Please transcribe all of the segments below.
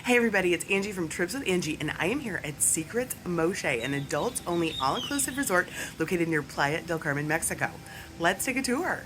Hey everybody, it's Angie from Trips with Angie, and I am here at Secrets Moxche, an adults-only all-inclusive resort located near Playa del Carmen, Mexico. Let's take a tour.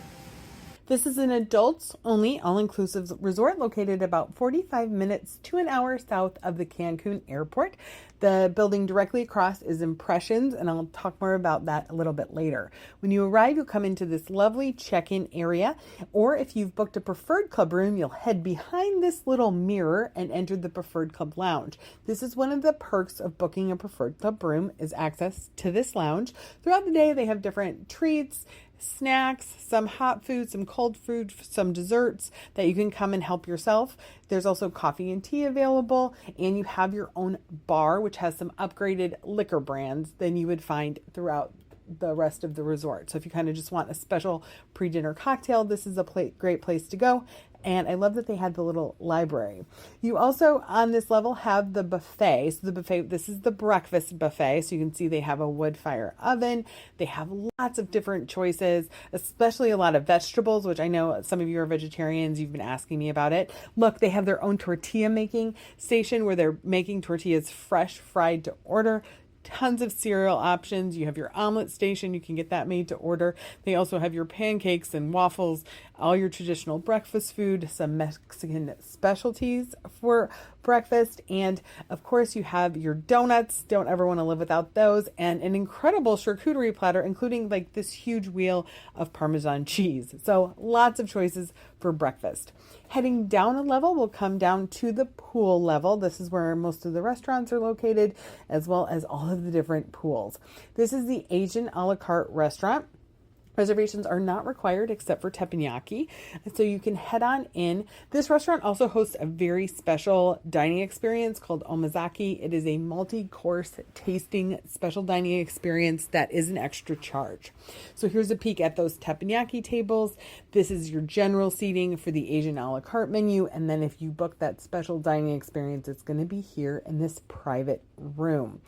This is an adults only all inclusive resort located about 45 minutes to an hour south of the Cancun airport. The building directly across is Impressions, and I'll talk more about that a little bit later. When you arrive, you'll come into this lovely check-in area, or if you've booked a preferred club room, you'll head behind this little mirror and enter the preferred club lounge. This is one of the perks of booking a preferred club room is access to this lounge. Throughout the day, they have different treats, snacks, some hot food, some cold food, some desserts that you can come and help yourself. There's also coffee and tea available, and you have your own bar, which has some upgraded liquor brands than you would find throughout the rest of the resort. So if you kind of just want a special pre-dinner cocktail, this is a great place to go. And I love that they had the little library. You also, on this level, have the buffet. So the buffet, this is the breakfast buffet. So you can see they have a wood fire oven. They have lots of different choices, especially a lot of vegetables, which I know some of you are vegetarians. You've been asking me about it. Look, they have their own tortilla making station where they're making tortillas fresh, fried to order. Tons of cereal options. You have your omelet station. You can get that made to order. They also have your pancakes and waffles, all your traditional breakfast food, some Mexican specialties for breakfast. And of course, you have your donuts. Don't ever want to live without those. And an incredible charcuterie platter, including like this huge wheel of Parmesan cheese. So lots of choices for breakfast. Heading down a level, we'll come down to the pool level. This is where most of the restaurants are located, as well as all of the different pools. This is the Asian a la carte restaurant. Reservations are not required except for teppanyaki, so you can head on in. This restaurant also hosts a very special dining experience called omazaki. It is a multi-course tasting special dining experience that is an extra charge. So here's a peek at those teppanyaki tables. This is your general seating for the Asian a la carte menu, and then if you book that special dining experience, it's going to be here in this private room.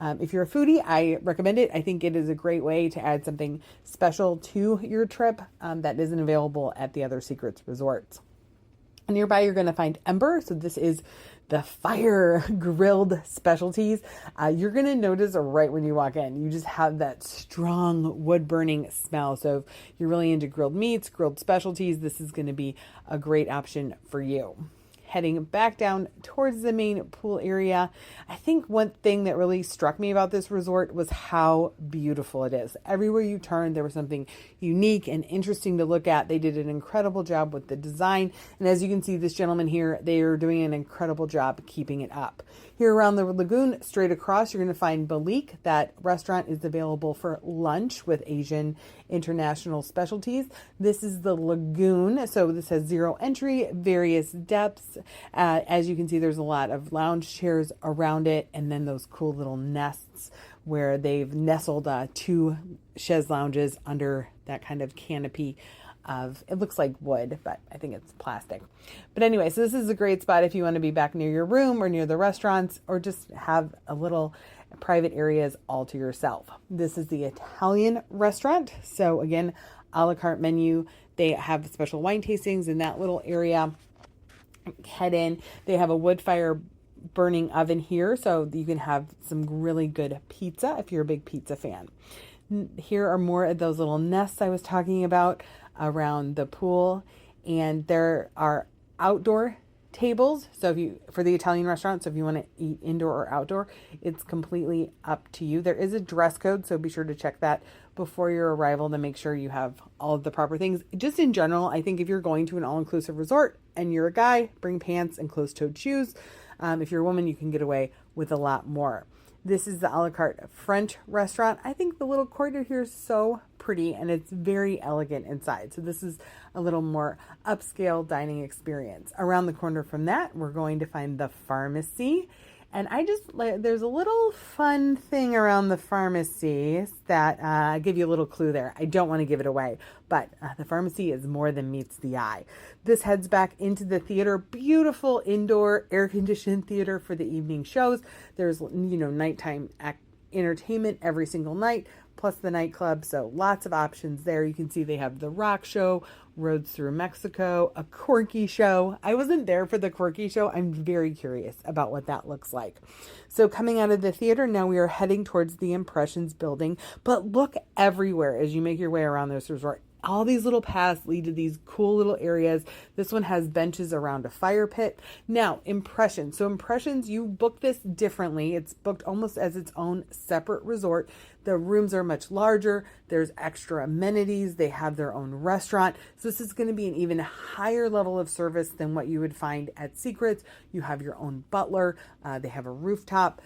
If you're a foodie, I recommend it. I think it is a great way to add something special to your trip that isn't available at the other Secrets resorts. Nearby, you're going to find Ember. So this is the fire grilled specialties. You're going to notice right when you walk in, you just have that strong wood burning smell. So if you're really into grilled meats, grilled specialties, this is going to be a great option for you. Heading back down towards the main pool area, I think one thing that really struck me about this resort was how beautiful it is. Everywhere you turn, there was something unique and interesting to look at. They did an incredible job with the design. And as you can see, this gentleman here, they are doing an incredible job keeping it up. Here around the lagoon, straight across, you're going to find Balik. That restaurant is available for lunch with Asian international specialties. This is the lagoon. So this has zero entry, various depths. As you can see, there's a lot of lounge chairs around it, and then those cool little nests where they've nestled two chaise lounges under that kind of canopy of, it looks like wood, but I think it's plastic. But anyway, so this is a great spot if you want to be back near your room or near the restaurants, or just have a little private areas all to yourself. This is the Italian restaurant. So again, a la carte menu. They have special wine tastings in that little area. Head in. They have a wood fire burning oven here, so you can have some really good pizza if you're a big pizza fan. Here are more of those little nests I was talking about around the pool, and there are outdoor tables. So for the Italian restaurant, so if you want to eat indoor or outdoor, it's completely up to you. There is a dress code, so be sure to check that before your arrival to make sure you have all of the proper things. Just in general, I think if you're going to an all-inclusive resort and you're a guy, bring pants and closed-toed shoes. If you're a woman, you can get away with a lot more. This is the a la carte French restaurant. I think the little corridor here is so pretty, and it's very elegant inside. So this is a little more upscale dining experience. Around the corner from that, we're going to find the pharmacy. And there's a little fun thing around the pharmacy that I give you a little clue there. I don't want to give it away, but the pharmacy is more than meets the eye. This heads back into the theater, beautiful indoor air-conditioned theater for the evening shows. There's, nighttime entertainment every single night, plus the nightclub. So lots of options there. You can see they have the rock show Roads Through Mexico, a quirky show. I wasn't there for the quirky show. I'm very curious about what that looks like. So coming out of the theater, now we are heading towards the Impressions building. But look everywhere as you make your way around this resort. All these little paths lead to these cool little areas. This one has benches around a fire pit. Now, Impressions. So Impressions, you book this differently. It's booked almost as its own separate resort. The rooms are much larger. There's extra amenities. They have their own restaurant. So this is going to be an even higher level of service than what you would find at Secrets. You have your own butler. They have a rooftop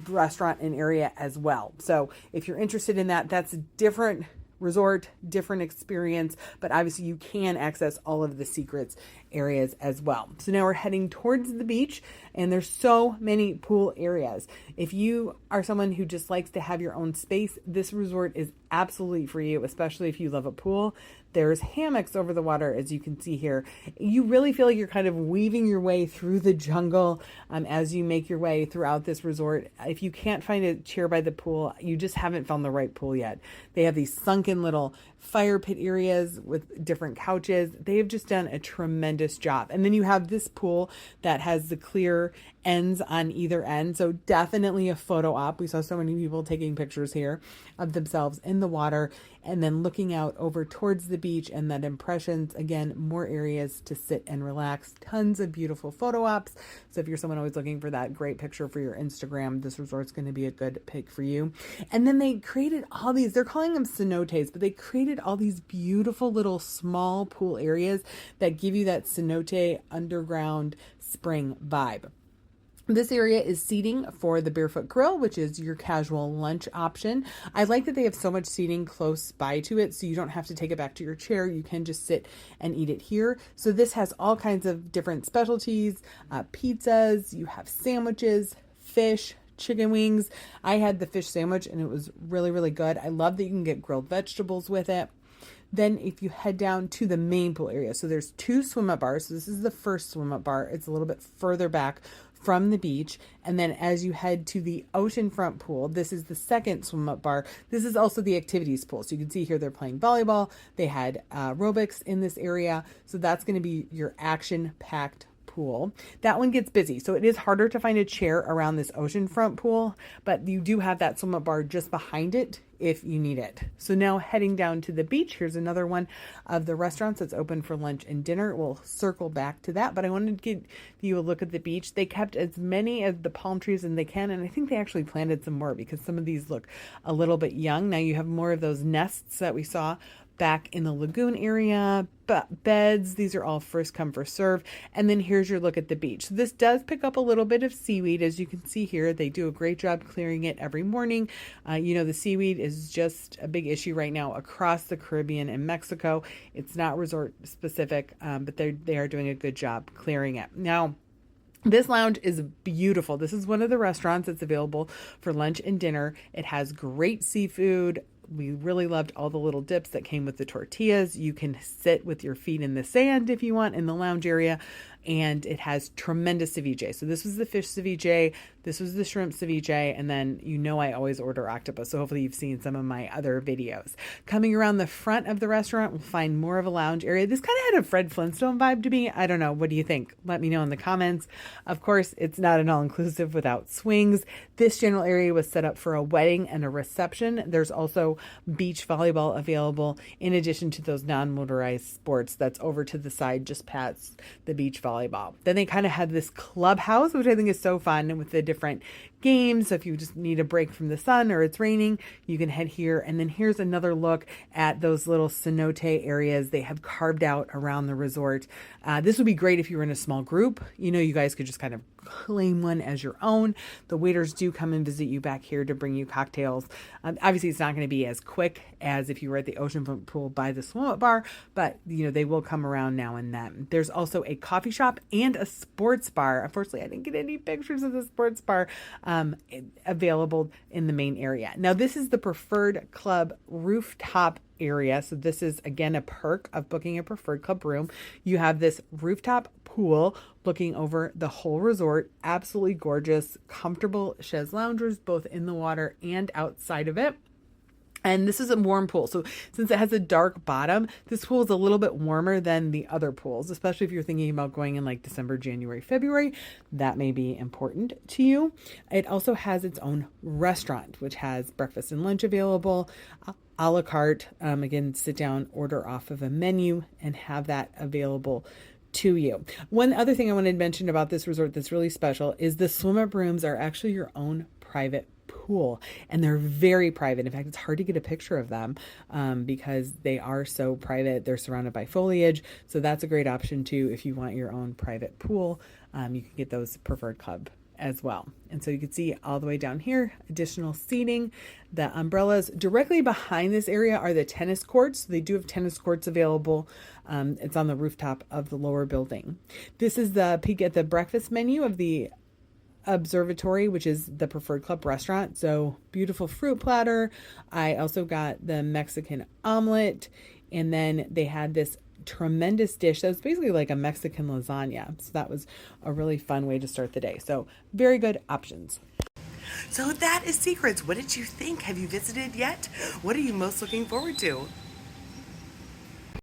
restaurant and area as well. So if you're interested in that, that's a different resort, different experience, but obviously you can access all of the Secrets areas as well. So now we're heading towards the beach, and there's so many pool areas. If you are someone who just likes to have your own space, this resort is absolutely for you, especially if you love a pool. There's hammocks over the water, as you can see here. You really feel like you're kind of weaving your way through the jungle as you make your way throughout this resort. If you can't find a chair by the pool, you just haven't found the right pool yet. They have these sunken little fire pit areas with different couches. They have just done a tremendous job. And then you have this pool that has the clear ends on either end. So definitely a photo op. We saw so many people taking pictures here of themselves in the water and then looking out over towards the beach, and that Impressions, again, more areas to sit and relax. Tons of beautiful photo ops. So if you're someone always looking for that great picture for your Instagram, this resort's going to be a good pick for you. And then they created all these, they're calling them cenotes, but they created all these beautiful little small pool areas that give you that cenote underground spring vibe. This area is seating for the Barefoot Grill, which is your casual lunch option. I like that they have so much seating close by to it, so you don't have to take it back to your chair. You can just sit and eat it here. So this has all kinds of different specialties, pizzas, you have sandwiches, fish, chicken wings. I had the fish sandwich and it was really, really good. I love that you can get grilled vegetables with it. Then if you head down to the main pool area, so there's 2 swim-up bars. So this is the first swim-up bar. It's a little bit further back from the beach. And then as you head to the oceanfront pool, this is the second swim-up bar. This is also the activities pool. So you can see here they're playing volleyball. They had aerobics in this area. So that's going to be your action-packed pool. That one gets busy, so it is harder to find a chair around this oceanfront pool, but you do have that swim-up bar just behind it if you need it. So now heading down to the beach, here's another one of the restaurants that's open for lunch and dinner. We'll circle back to that, but I wanted to give you a look at the beach. They kept as many of the palm trees as they can, and I think they actually planted some more because some of these look a little bit young. Now you have more of those nests that we saw back in the lagoon area, but beds, these are all first come first serve. And then here's your look at the beach. So this does pick up a little bit of seaweed, as you can see here. They do a great job clearing it every morning. The seaweed is just a big issue right now across the Caribbean and Mexico. It's not resort specific, but they are doing a good job clearing it. Now, this lounge is beautiful. This is one of the restaurants that's available for lunch and dinner. It has great seafood. We really loved all the little dips that came with the tortillas. You can sit with your feet in the sand if you want in the lounge area. And it has tremendous ceviche. So this was the fish ceviche. This was the shrimp ceviche. And then I always order octopus. So hopefully you've seen some of my other videos. Coming around the front of the restaurant, we'll find more of a lounge area. This kind of had a Fred Flintstone vibe to me. I don't know. What do you think? Let me know in the comments. Of course, it's not an all-inclusive without swings. This general area was set up for a wedding and a reception. There's also beach volleyball available in addition to those non-motorized sports that's over to the side just past the beach volleyball. Then they kind of had this clubhouse, which I think is so fun, and with the different games. So if you just need a break from the sun or it's raining, you can head here. And then here's another look at those little cenote areas they have carved out around the resort. This would be great if you were in a small group. You guys could just kind of claim one as your own. The waiters do come and visit you back here to bring you cocktails. Obviously, it's not going to be as quick as if you were at the oceanfront pool by the swim-up bar, but they will come around now and then. There's also a coffee shop and a sports bar. Unfortunately, I didn't get any pictures of the sports bar available in the main area. Now, this is the Preferred Club rooftop area. So this is, again, a perk of booking a Preferred Club room. You have this rooftop pool looking over the whole resort. Absolutely gorgeous, comfortable chaise loungers, both in the water and outside of it. And this is a warm pool. So since it has a dark bottom, this pool is a little bit warmer than the other pools, especially if you're thinking about going in like December, January, February. That may be important to you. It also has its own restaurant, which has breakfast and lunch available, a la carte. Again, sit down, order off of a menu, and have that available to you. One other thing I wanted to mention about this resort that's really special is the swim-up rooms are actually your own private pool, and they're very private. In fact, it's hard to get a picture of them because they are so private. They're surrounded by foliage, so that's a great option too if you want your own private pool. You can get those preferred club as well. And so you can see all the way down here, additional seating. The umbrellas directly behind this area are the tennis courts. So they do have tennis courts available. It's on the rooftop of the lower building. This is the peek at the breakfast menu of the observatory, which is the preferred club restaurant. So beautiful fruit platter. I also got the Mexican omelet, and then they had this tremendous dish that was basically like a Mexican lasagna. So that was a really fun way to start the day. So very good options. So that is Secrets. What did you think? Have you visited yet? What are you most looking forward to?